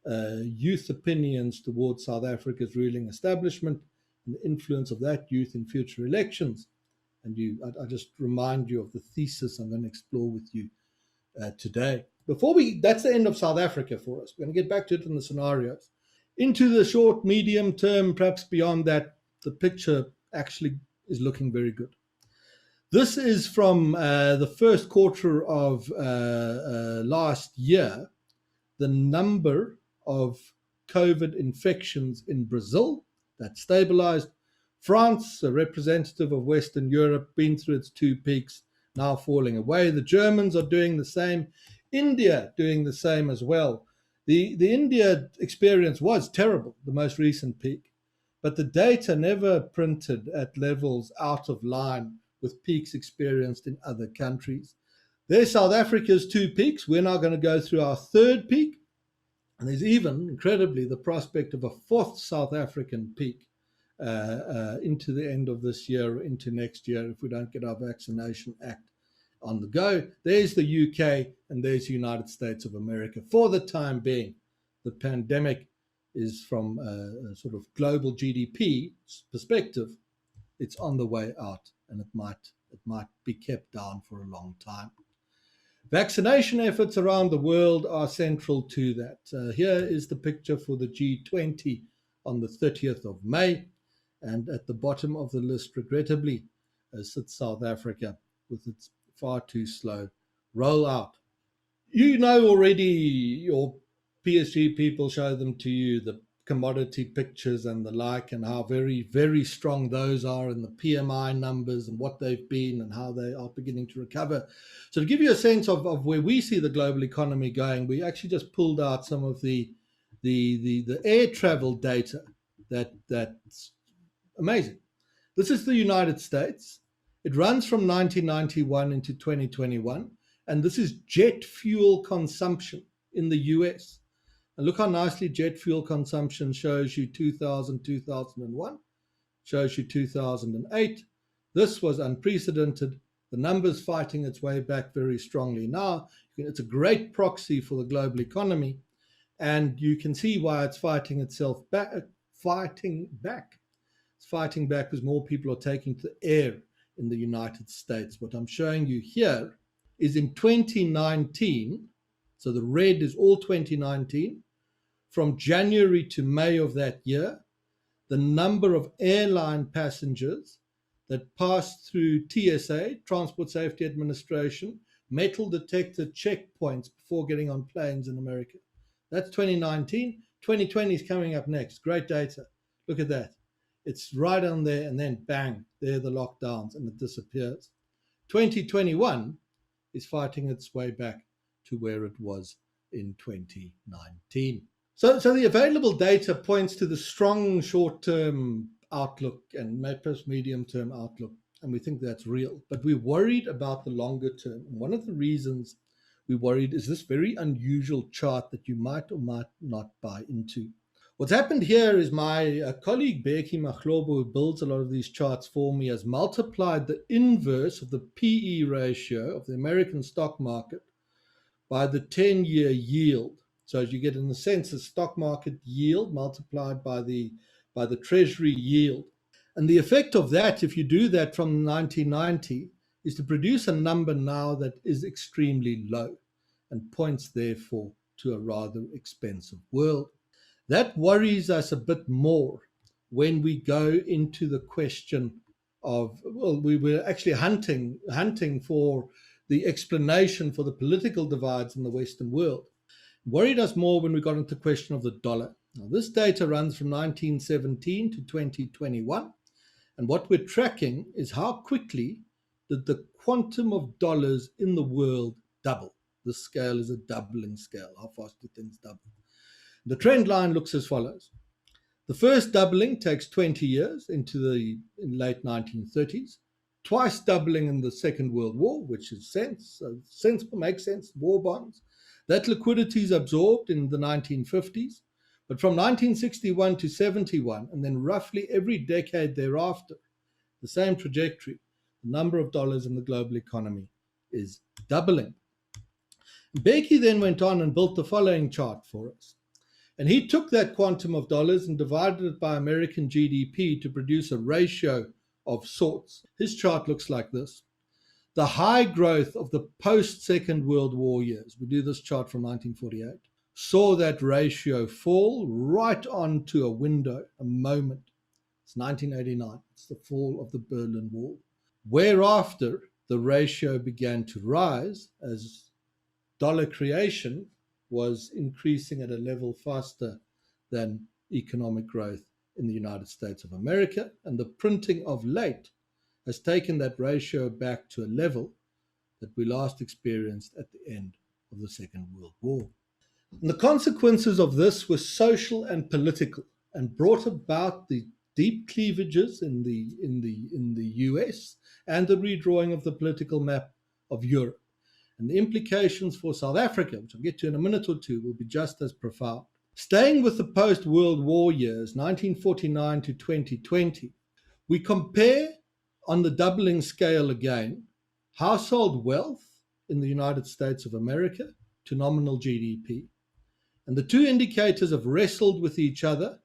youth opinions towards South Africa's ruling establishment and the influence of that youth in future elections. And I just remind you of the thesis I'm going to explore with you today. That's the end of South Africa for us. We're going to get back to it in the scenarios. Into the short, medium term, perhaps beyond that, the picture actually is looking very good. This is from the first quarter of last year. The number of COVID infections in Brazil, that stabilized. France, a representative of Western Europe, been through its two peaks, now falling away. The Germans are doing the same. India doing the same as well. The India experience was terrible, the most recent peak, but the data never printed at levels out of line with peaks experienced in other countries. There's South Africa's two peaks. We're now going to go through our third peak, and there's even, incredibly, the prospect of a fourth South African peak into the end of this year, into next year, if we don't get our vaccination act on the go. There's the UK and there's the United States of America. For the time being, the pandemic is, from a sort of global GDP perspective, it's on the way out, and it might be kept down for a long time. Vaccination efforts around the world are central to that. Here is the picture for the G20 on the 30th of May, and at the bottom of the list, regrettably, sits South Africa with its far too slow rollout. You know already, your PSG people show them to you, the commodity pictures and the like, and how very, very strong those are, and the PMI numbers and what they've been and how they are beginning to recover. So to give you a sense of where we see the global economy going, we actually just pulled out some of the air travel data that's amazing. This is the United States. It runs from 1991 into 2021, and this is jet fuel consumption in the US. And look how nicely jet fuel consumption shows you 2000, 2001, shows you 2008. This was unprecedented. The numbers fighting its way back very strongly now. It's a great proxy for the global economy, and you can see why it's fighting itself back. It's fighting back because more people are taking to the air in the United States. What I'm showing you here is in 2019, so the red is all 2019, from January to May of that year, the number of airline passengers that passed through TSA, Transport Safety Administration, metal detector checkpoints before getting on planes in America. That's 2019. 2020 is coming up next. Great data. Look at that. It's right on there, and then bang, there are the lockdowns, and it disappears. 2021, is fighting its way back to where it was in 2019. So the available data points to the strong short-term outlook and perhaps medium-term outlook, and we think that's real. But we're worried about the longer term. And one of the reasons we're worried is this very unusual chart that you might or might not buy into. What's happened here is my colleague Becky Mahlobo, who builds a lot of these charts for me, has multiplied the inverse of the PE ratio of the American stock market by the 10-year yield. So as you get, in a sense, the stock market yield multiplied by the treasury yield. And the effect of that, if you do that from 1990, is to produce a number now that is extremely low and points, therefore, to a rather expensive world. That worries us a bit more when we go into the question of, well, we were actually hunting for the explanation for the political divides in the Western world. It worried us more when we got into the question of the dollar. Now, this data runs from 1917 to 2021, and what we're tracking is how quickly did the quantum of dollars in the world double. This scale is a doubling scale. How fast do things double? The trend line looks as follows. The first doubling takes 20 years into the late 1930s, twice doubling in the Second World War, which is sensible, makes sense, war bonds. That liquidity is absorbed in the 1950s, but from 1961 to 71, and then roughly every decade thereafter, the same trajectory, the number of dollars in the global economy is doubling. Becky then went on and built the following chart for us. And he took that quantum of dollars and divided it by American GDP to produce a ratio of sorts. His chart looks like this. The high growth of the post-Second World War years, we do this chart from 1948, saw that ratio fall right onto a window, a moment. It's 1989. It's the fall of the Berlin Wall. Whereafter, the ratio began to rise as dollar creation was increasing at a level faster than economic growth in the United States of America, and the printing of late has taken that ratio back to a level that we last experienced at the end of the Second World War. And the consequences of this were social and political, and brought about the deep cleavages in the US and the redrawing of the political map of Europe. And the implications for South Africa, which I'll get to in a minute or two, will be just as profound. Staying with the post-World War years, 1949 to 2020, we compare on the doubling scale again, household wealth in the United States of America to nominal GDP. And the two indicators have wrestled with each other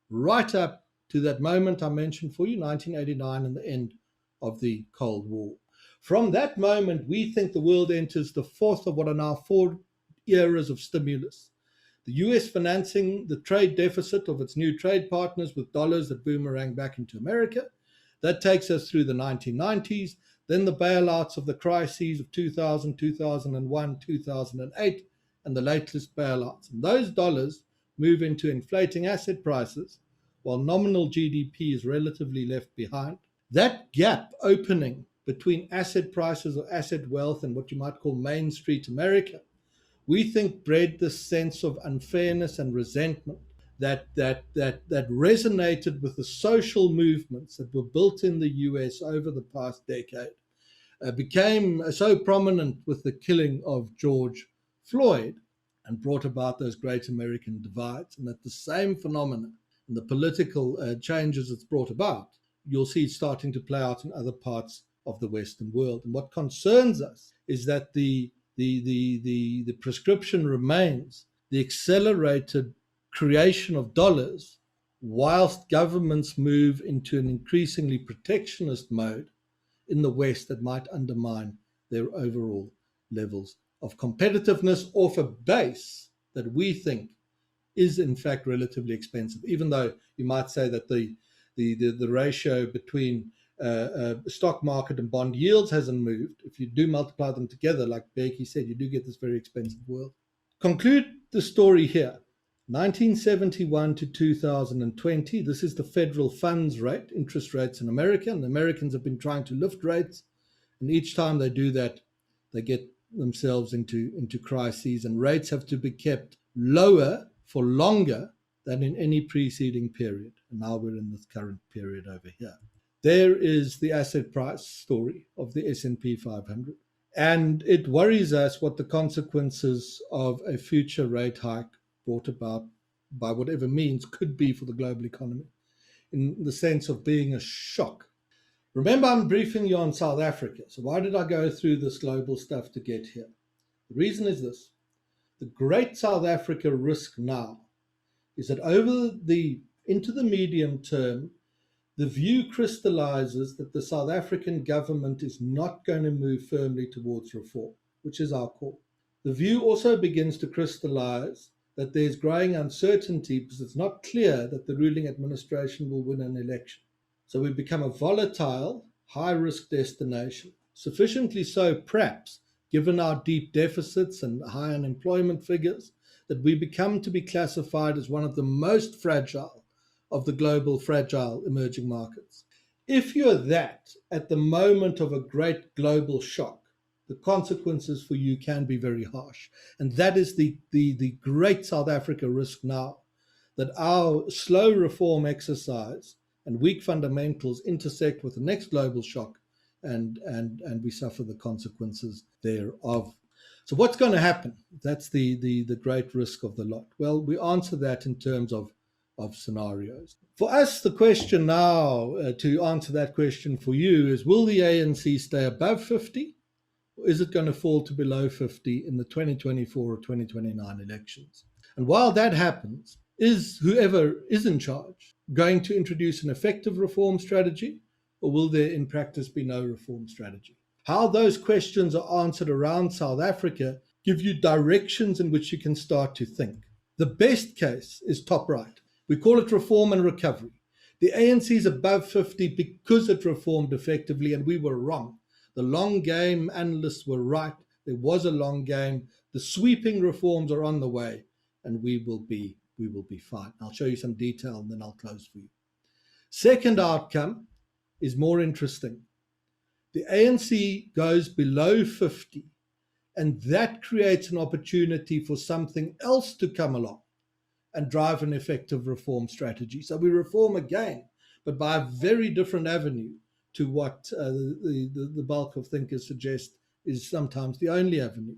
right up to that moment I mentioned for you, 1989, and the end of the Cold War. From that moment, we think the world enters the fourth of what are now 4 eras of stimulus. The US financing the trade deficit of its new trade partners with dollars that boomerang back into America. That takes us through the 1990s, then the bailouts of the crises of 2000, 2001, 2008, and the latest bailouts. And those dollars move into inflating asset prices, while nominal GDP is relatively left behind. That gap opening between asset prices or asset wealth and what you might call Main Street America, we think bred this sense of unfairness and resentment that resonated with the social movements that were built in the US over the past decade, became so prominent with the killing of George Floyd and brought about those great American divides. And that the same phenomena and the political changes it's brought about, you'll see it starting to play out in other parts of the Western world. And what concerns us is that the prescription remains the accelerated creation of dollars whilst governments move into an increasingly protectionist mode in the West that might undermine their overall levels of competitiveness off a base that we think is in fact relatively expensive, even though you might say that the ratio between stock market and bond yields hasn't moved. If you do multiply them together, like Becky said, you do get this very expensive world. Conclude the story here. 1971 to 2020, this is the federal funds rate, interest rates in America, and the Americans have been trying to lift rates, and each time they do that, they get themselves into crises, and rates have to be kept lower for longer than in any preceding period. And now we're in this current period over here. There is the asset price story of the S&P 500. And it worries us what the consequences of a future rate hike brought about by whatever means could be for the global economy, in the sense of being a shock. Remember, I'm briefing you on South Africa. So why did I go through this global stuff to get here? The reason is this. The great South Africa risk now is that into the medium term, the view crystallizes that the South African government is not going to move firmly towards reform, which is our call. The view also begins to crystallize that there's growing uncertainty because it's not clear that the ruling administration will win an election. So we've become a volatile, high-risk destination, sufficiently so perhaps, given our deep deficits and high unemployment figures, that we become to be classified as one of the most fragile of the global fragile emerging markets. If you're that at the moment of a great global shock, the consequences for you can be very harsh. And that is the great South Africa risk now, that our slow reform exercise and weak fundamentals intersect with the next global shock, and we suffer the consequences thereof. So what's going to happen? That's the great risk of the lot. Well, we answer that in terms of scenarios. For us, the question now, to answer that question for you, is will the ANC stay above 50? Or is it going to fall to below 50 in the 2024 or 2029 elections? And while that happens, is whoever is in charge going to introduce an effective reform strategy, or will there in practice be no reform strategy? How those questions are answered around South Africa give you directions in which you can start to think. The best case is top right. We call it reform and recovery. The ANC is above 50 because it reformed effectively, and we were wrong. The long game analysts were right. There was a long game. The sweeping reforms are on the way, and we will be fine. I'll show you some detail and then I'll close for you. Second outcome is more interesting. The ANC goes below 50, and that creates an opportunity for something else to come along and drive an effective reform strategy. So we reform again, but by a very different avenue to what the bulk of thinkers suggest is sometimes the only avenue.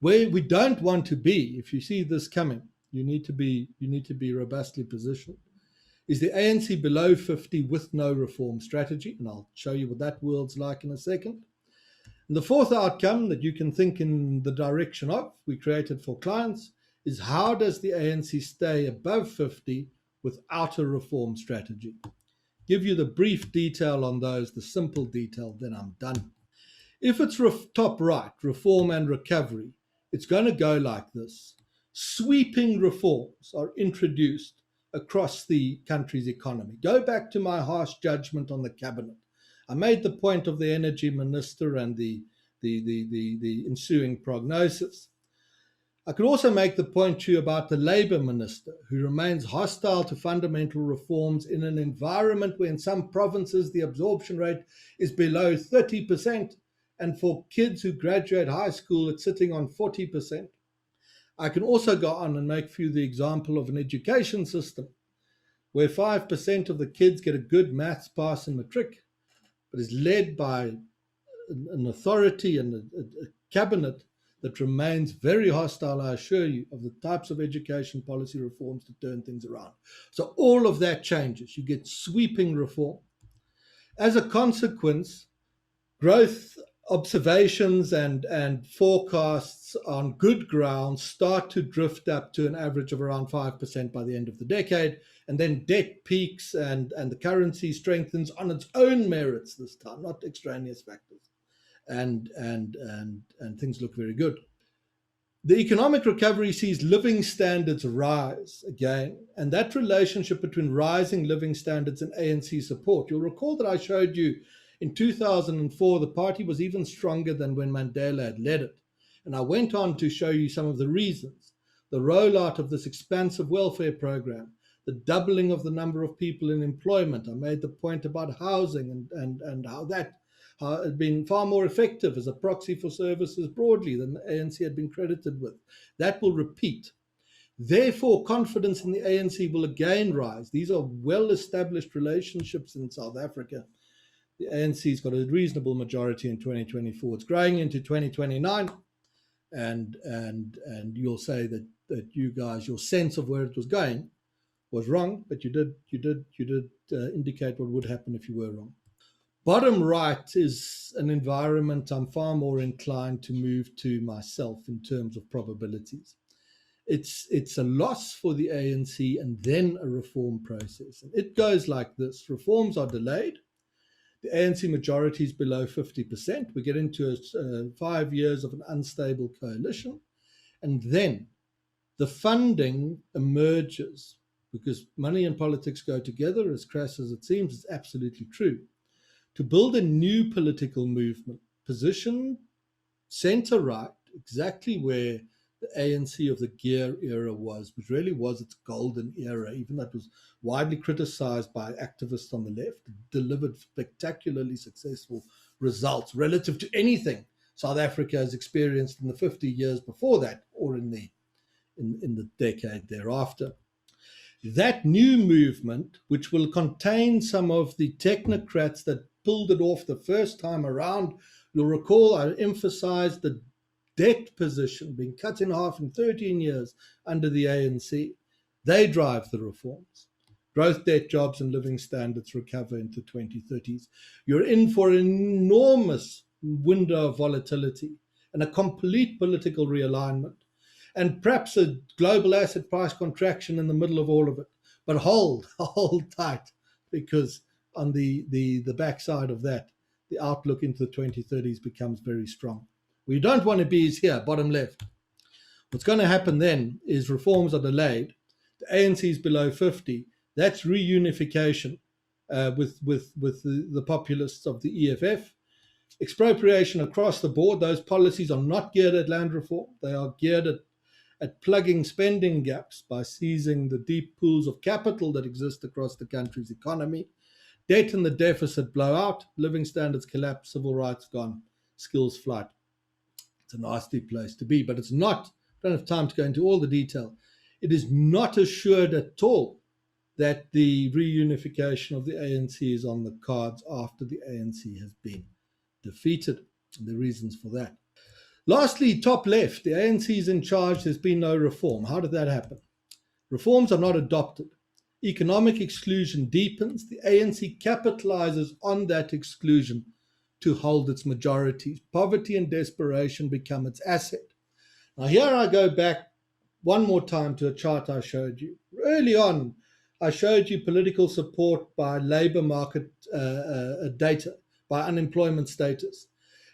Where we don't want to be, if you see this coming, you need to be robustly positioned, is the ANC below 50 with no reform strategy, and I'll show you what that world's like in a second. And the fourth outcome that you can think in the direction of, we created for clients, is how does the ANC stay above 50 without a reform strategy? Give you the brief detail on those, the simple detail, then I'm done. If it's top right, reform and recovery, it's going to go like this. Sweeping reforms are introduced across the country's economy. Go back to my harsh judgment on the cabinet. I made the point of the energy minister and the ensuing prognosis. I could also make the point to you about the Labour Minister, who remains hostile to fundamental reforms in an environment where in some provinces the absorption rate is below 30%, and for kids who graduate high school it's sitting on 40%. I can also go on and make for you the example of an education system where 5% of the kids get a good maths pass in matric, but is led by an authority and a cabinet that remains very hostile, I assure you, of the types of education policy reforms to turn things around. So all of that changes. You get sweeping reform. As a consequence, growth observations and forecasts on good ground start to drift up to an average of around 5% by the end of the decade, and then debt peaks and the currency strengthens on its own merits this time, not extraneous factors. And things look very good. The economic recovery sees living standards rise again, and that relationship between rising living standards and ANC support. You'll recall that I showed you in 2004, the party was even stronger than when Mandela had led it. And I went on to show you some of the reasons. The rollout of this expansive welfare program, the doubling of the number of people in employment. I made the point about housing and how that had been far more effective as a proxy for services broadly than the ANC had been credited with. That will repeat. Therefore, confidence in the ANC will again rise. These are well-established relationships in South Africa. The ANC's got a reasonable majority in 2024. It's growing into 2029, and you'll say that you guys, your sense of where it was going was wrong, but you did indicate what would happen if you were wrong. Bottom right is an environment I'm far more inclined to move to myself in terms of probabilities. It's a loss for the ANC and then a reform process. And it goes like this. Reforms are delayed. The ANC majority is below 50%. We get into 5 years of an unstable coalition. And then the funding emerges, because money and politics go together, as crass as it seems. It's absolutely true. To build a new political movement, positioned centre-right, exactly where the ANC of the Gear era was, which really was its golden era, even though it was widely criticised by activists on the left. It delivered spectacularly successful results relative to anything South Africa has experienced in the 50 years before that, or in the decade thereafter. That new movement, which will contain some of the technocrats that pulled it off the first time around, you'll recall I emphasised the debt position being cut in half in 13 years under the ANC. They drive the reforms. Growth, debt, jobs and living standards recover into 2030s. You're in for an enormous window of volatility and a complete political realignment, and perhaps a global asset price contraction in the middle of all of it. But hold tight, because on the backside of that, the outlook into the 2030s becomes very strong. Where you don't want to be is here, bottom left. What's going to happen then is reforms are delayed. The ANC is below 50. That's reunification with the populists of the EFF. Expropriation across the board. Those policies are not geared at land reform. They are geared at plugging spending gaps by seizing the deep pools of capital that exist across the country's economy. Debt and the deficit blow out. Living standards collapse. Civil rights gone. Skills flight. It's a nasty place to be, but it's not. I don't have time to go into all the detail. It is not assured at all that the reunification of the ANC is on the cards after the ANC has been defeated. And the reasons for that. Lastly, top left, the ANC is in charge. There's been no reform. How did that happen? Reforms are not adopted. Economic exclusion deepens. The ANC capitalizes on that exclusion to hold its majorities. Poverty and desperation become its asset. Now here I go back one more time to a chart I showed you. Early on, I showed you political support by labour market data, by unemployment status.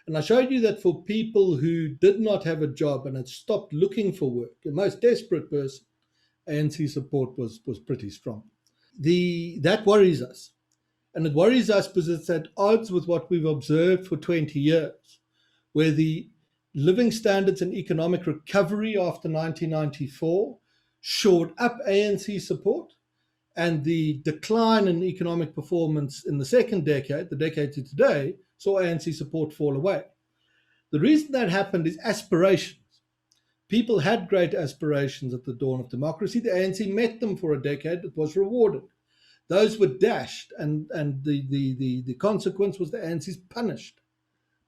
And I showed you that for people who did not have a job and had stopped looking for work, the most desperate person, ANC support was pretty strong. That worries us. And it worries us because it's at odds with what we've observed for 20 years, where the living standards and economic recovery after 1994 shored up ANC support, and the decline in economic performance in the second decade, the decade to today, saw ANC support fall away. The reason that happened is aspirations. People had great aspirations at the dawn of democracy. The ANC met them for a decade. It was rewarded. Those were dashed, and the consequence was the ANC's punished.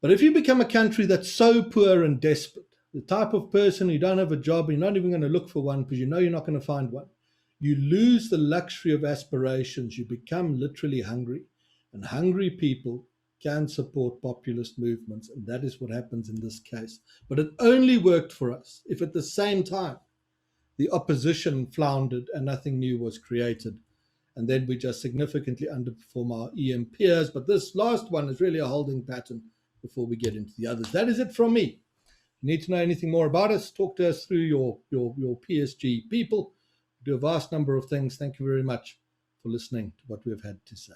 But if you become a country that's so poor and desperate, the type of person who don't have a job, and you're not even going to look for one because you know you're not going to find one, you lose the luxury of aspirations. You become literally hungry, and hungry people can support populist movements, and that is what happens in this case. But it only worked for us if at the same time the opposition floundered and nothing new was created. And then we just significantly underperform our EM peers. But this last one is really a holding pattern before we get into the others. That is it from me. If you need to know anything more about us, talk to us through your PSG people. We do a vast number of things. Thank you very much for listening to what we have had to say.